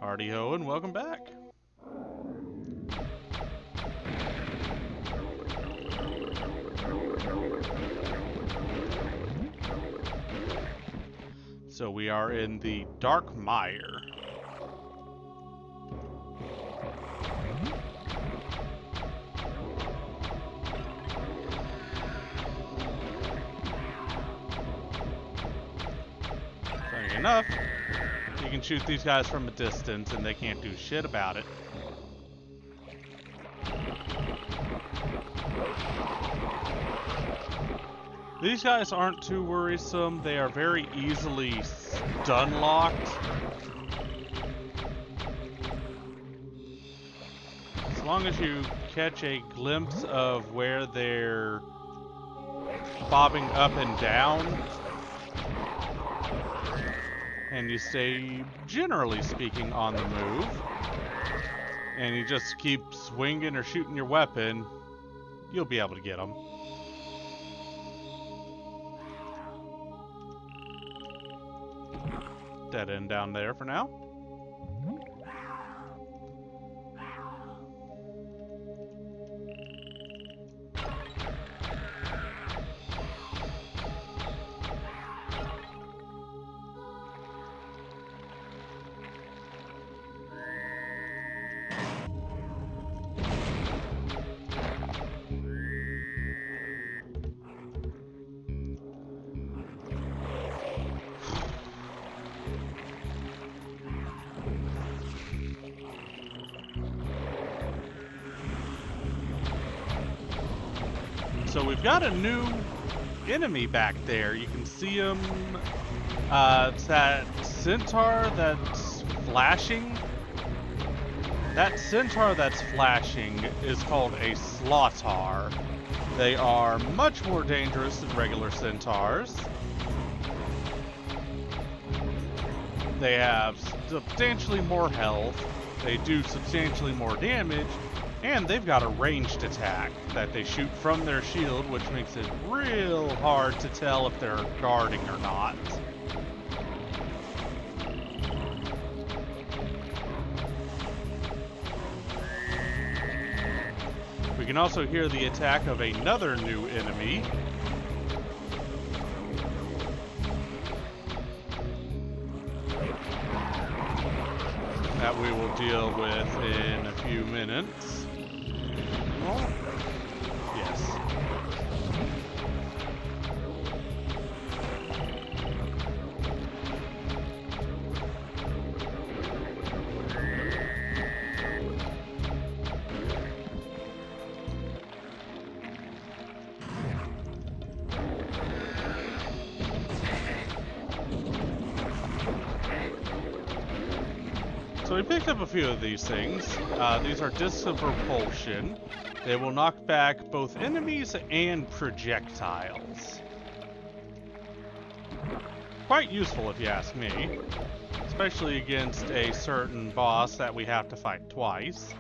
Hardy ho and welcome back. So we are in the Darkmire. Funny enough, you can shoot these guys from a distance and they can't do shit about it. These guys aren't too worrisome. They are very easily stun locked. As long as you catch a glimpse of where they're bobbing up and down, and you stay, generally speaking, on the move, and you just keep swinging or shooting your weapon, you'll be able to get them. Dead end down there for now. So we've got a new enemy back there. You can see him. It's that centaur that's flashing. That centaur that's flashing is called a slaughter. They are much more dangerous than regular centaurs. They have substantially more health. They do substantially more damage. And they've got a ranged attack that they shoot from their shield, which makes it real hard to tell if they're guarding or not. We can also hear the attack of another new enemy. That we will deal with in a few minutes. Yes. So we picked up a few of these things. These are discs of repulsion. They will knock back both enemies and projectiles. Quite useful if you ask me. Especially against a certain boss that we have to fight twice.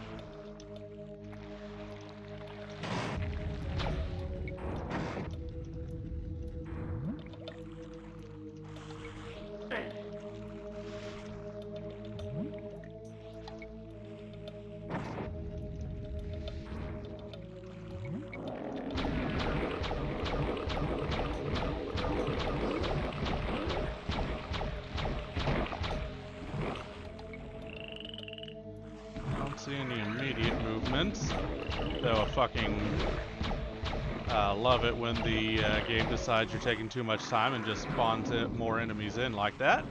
See any immediate movements, though I fucking love it when the game decides you're taking too much time and just spawns more enemies in like that.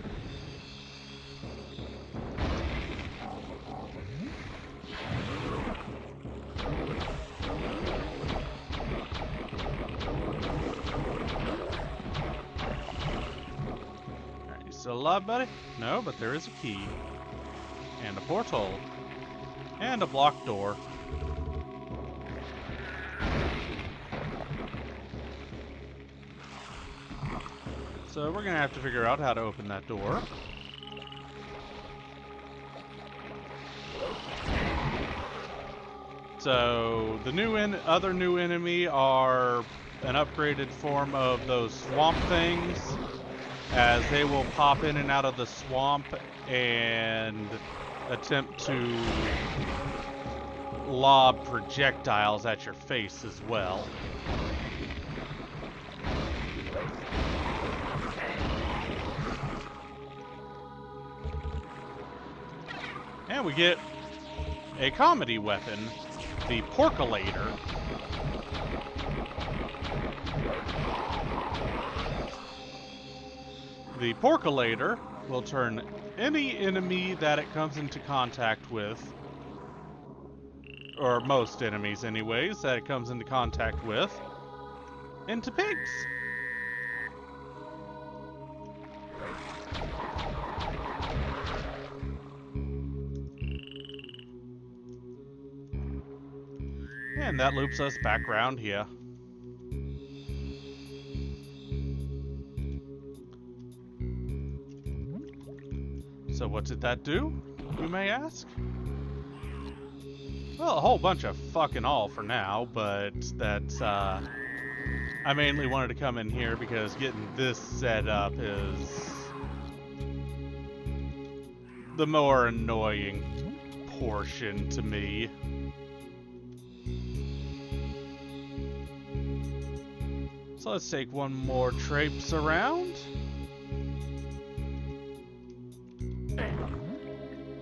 Alright, you still alive, buddy? No, but there is a key. And a portal. And a blocked door. So we're gonna have to figure out how to open that door. So the other new enemy are an upgraded form of those swamp things, as they will pop in and out of the swamp and attempt to lob projectiles at your face as well. And we get a comedy weapon, the Porculator. The Porculator will turn any enemy that it comes into contact with, or most enemies anyways, that it comes into contact with, into pigs. And that loops us back around here. So what did that do, you may ask? Well, a whole bunch of fucking all for now, but that's, I mainly wanted to come in here because getting this set up is the more annoying portion to me. So let's take one more traipse around.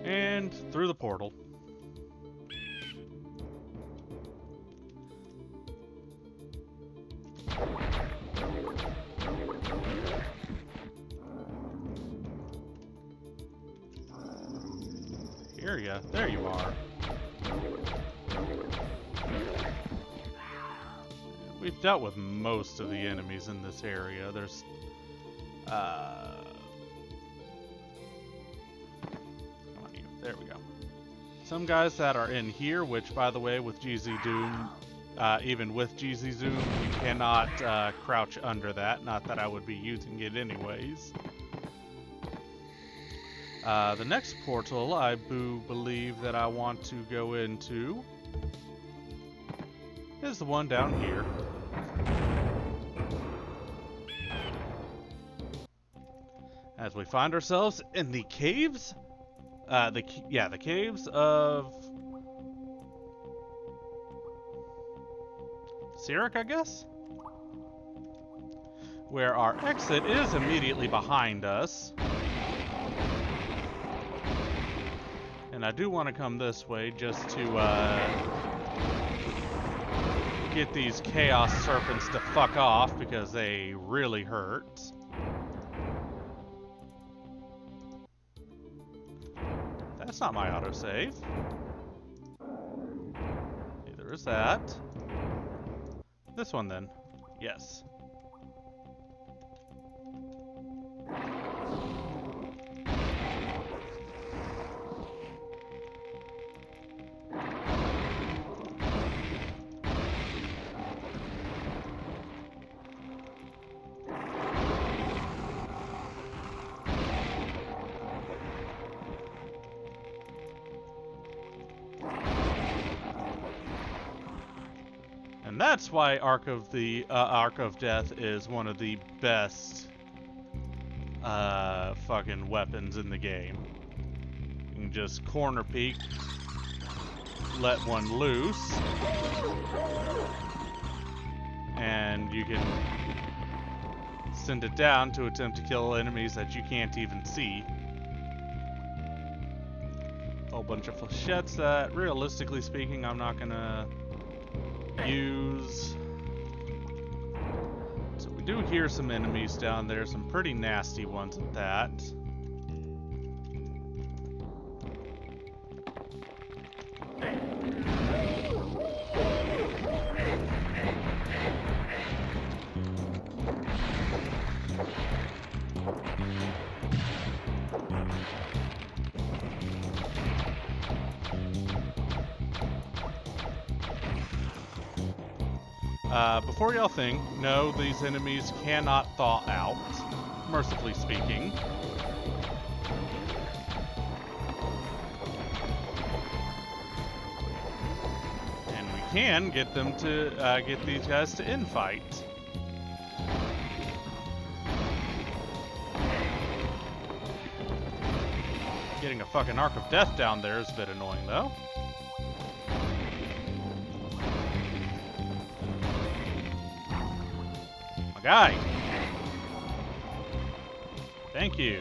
And through the portal. There you are. We've dealt with most of the enemies in this area. There's, come on you. There we go. Some guys that are in here, which, by the way, with GZ Doom, even with GZ Zoom, you cannot crouch under that. Not that I would be using it anyways. The next portal I believe that I want to go into is the one down here. As we find ourselves in the caves, the Caves of Circe, I guess? Where our exit is immediately behind us. And I do want to come this way just to get these Chaos Serpents to fuck off because they really hurt. That's not my autosave. Neither is that. This one then. Yes. And that's why Arc of Death is one of the best fucking weapons in the game. You can just corner peek, let one loose, and you can send it down to attempt to kill enemies that you can't even see. A whole bunch of flechettes that, realistically speaking, I'm not gonna use. So we do hear some enemies down there, some pretty nasty ones at that. Before y'all think, no, these enemies cannot thaw out, mercifully speaking. And we can get them to, get these guys to infight. Getting a fucking Arc of Death down there is a bit annoying, though. My guy! Thank you.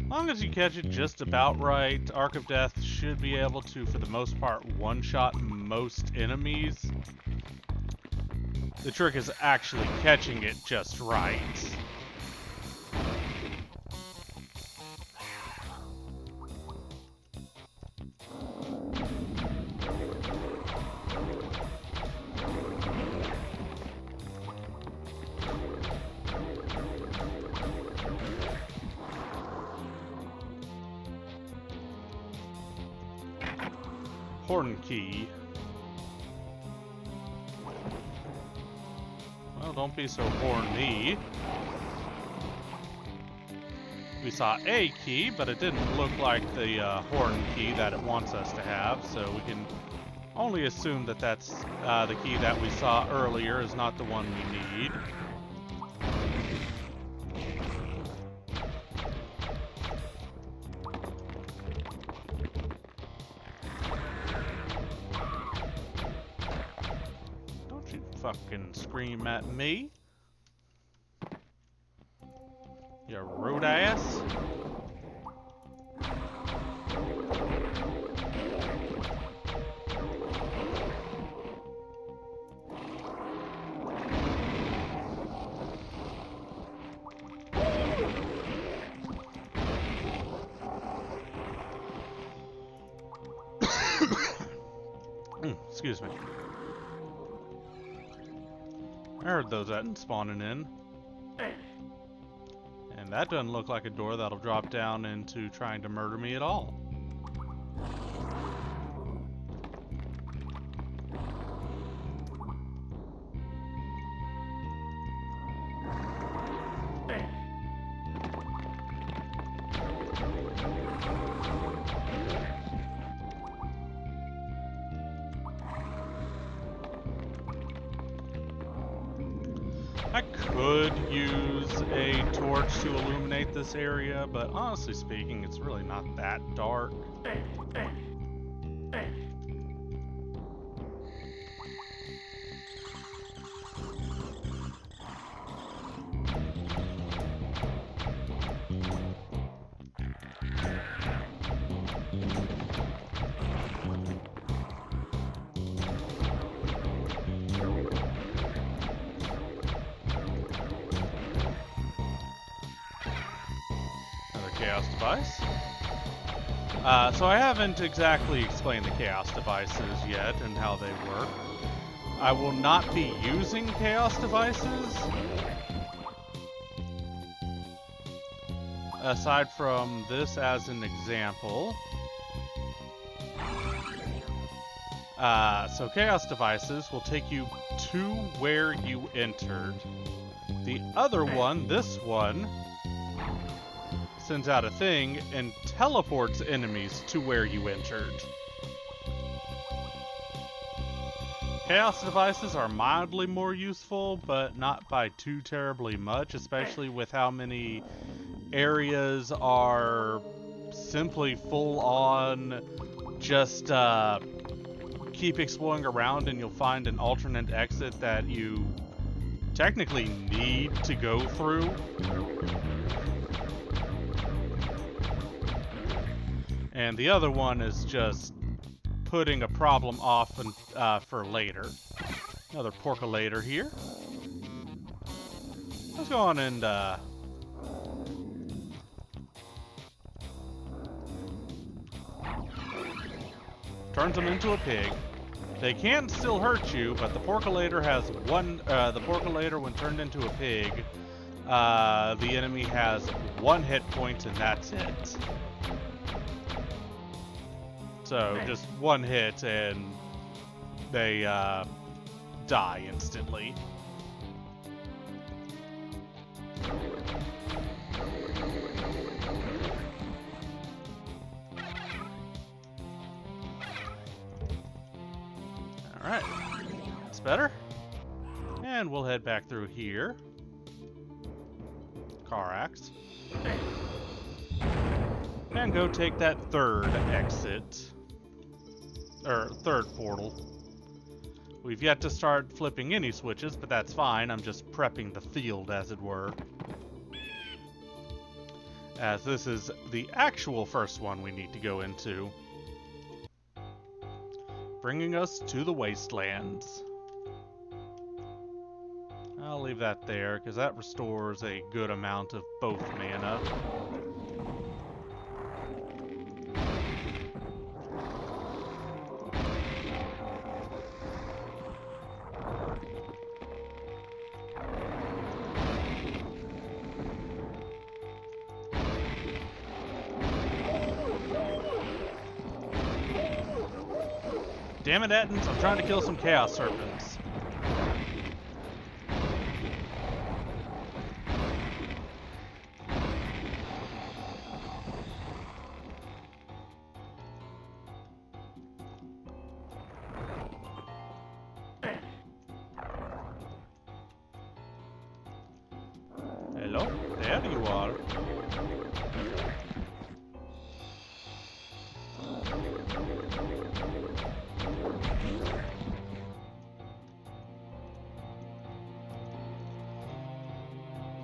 As long as you catch it just about right, Arc of Death should be able to, for the most part, one-shot most enemies. The trick is actually catching it just right. Horn key. Well, don't be so horny. We saw a key, but it didn't look like the horn key that it wants us to have, so we can only assume that that's the key that we saw earlier is not the one we need. Fucking scream at me. You rude ass. Excuse me. I heard those spawning in. And that doesn't look like a door that'll drop down into trying to murder me at all. I could use a torch to illuminate this area, but honestly speaking, it's really not that dark. Chaos device. So I haven't exactly explained the chaos devices yet and how they work. I will not be using chaos devices aside from this as an example. So chaos devices will take you to where you entered. The other one, this one, sends out a thing and teleports enemies to where you entered. Chaos devices are mildly more useful, but not by too terribly much, especially with how many areas are simply full on just keep exploring around and you'll find an alternate exit that you technically need to go through. And the other one is just putting a problem off and, for later. Another porculator here. Let's go on and turns them into a pig. They can still hurt you, but the porculator has the porculator when turned into a pig, the enemy has 1 hit point and that's it. So just 1 hit and they die instantly. Alright. That's better. And we'll head back through here. Car axe. And go take that third exit. Or third portal. We've yet to start flipping any switches, but that's fine. I'm just prepping the field, as it were. As this is the actual first one we need to go into. Bringing us to the Wastelands. I'll leave that there, because that restores a good amount of both mana. Damn it, Ettins, I'm trying to kill some Chaos Serpents. Hello? There you are.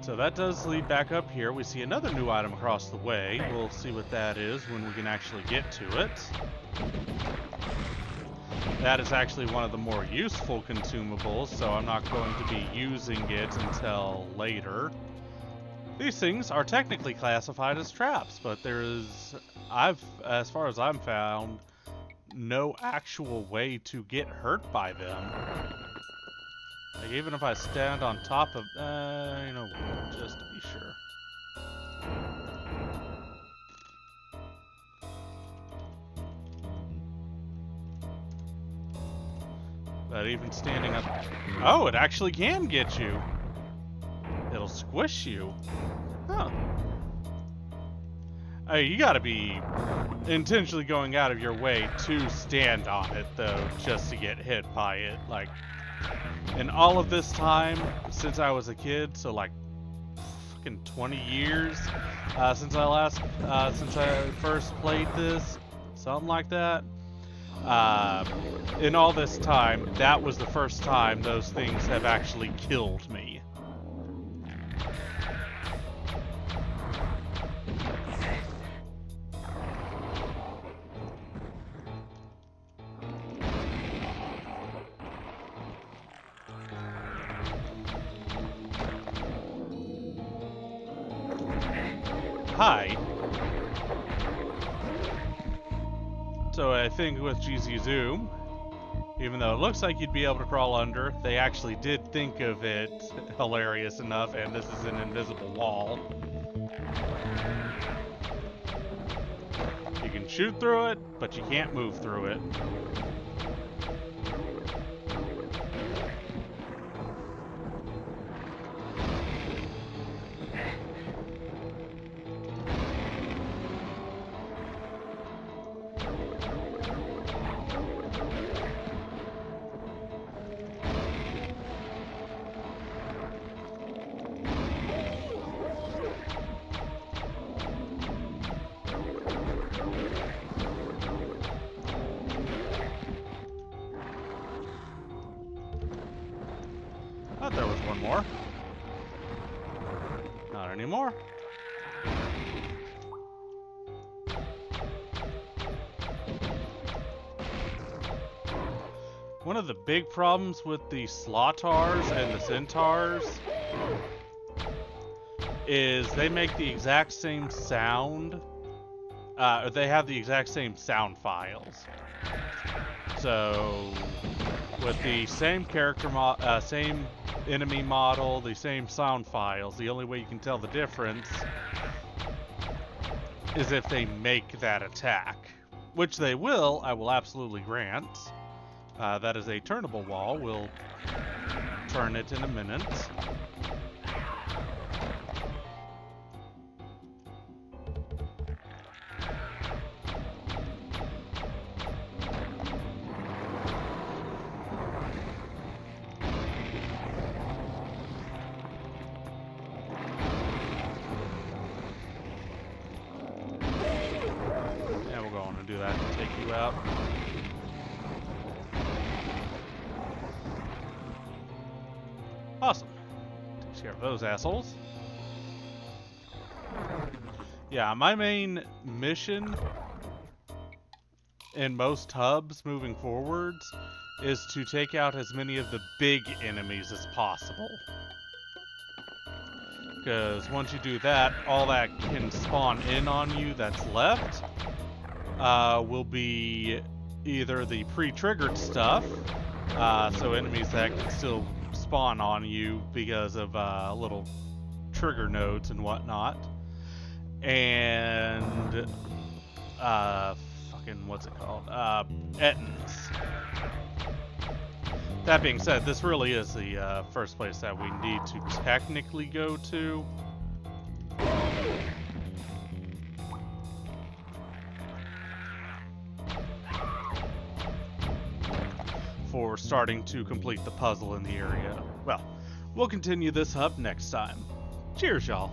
So that does lead back up here. We see another new item across the way. We'll see what that is when we can actually get to it. That is actually one of the more useful consumables, so I'm not going to be using it until later. These things are technically classified as traps, but there is, as far as I'm found, no actual way to get hurt by them. Like, even if I stand on top of, you know, just to be sure. But even standing up, oh, it actually can get you. It'll squish you. Huh. Hey, you gotta be intentionally going out of your way to stand on it, though, just to get hit by it. Like, in all of this time since I was a kid, so like fucking 20 years since I first played this, something like that. In all this time, that was the first time those things have actually killed me. Hi. So I think with GZ Zoom, even though it looks like you'd be able to crawl under, they actually did think of it hilarious enough, and this is an invisible wall. You can shoot through it, but you can't move through it. Thought there was one more. Not anymore. One of the big problems with the Slaughtars and the Centaurs is they make the exact same sound, or they have the exact same sound files. So, with the same character, same enemy model, the same sound files, the only way you can tell the difference is if they make that attack. Which they will, I will absolutely grant. That is a turnable wall. We'll turn it in a minute. gonna do that to take you out. Awesome. Takes care of those assholes. Yeah, my main mission in most hubs moving forwards is to take out as many of the big enemies as possible. Because once you do that, all that can spawn in on you that's left will be either the pre-triggered stuff, so enemies that can still spawn on you because of little trigger nodes and whatnot, and what's it called? Ettins. That being said, this really is the first place that we need to technically go to. For starting to complete the puzzle in the area. Well, we'll continue this hub next time. Cheers, y'all.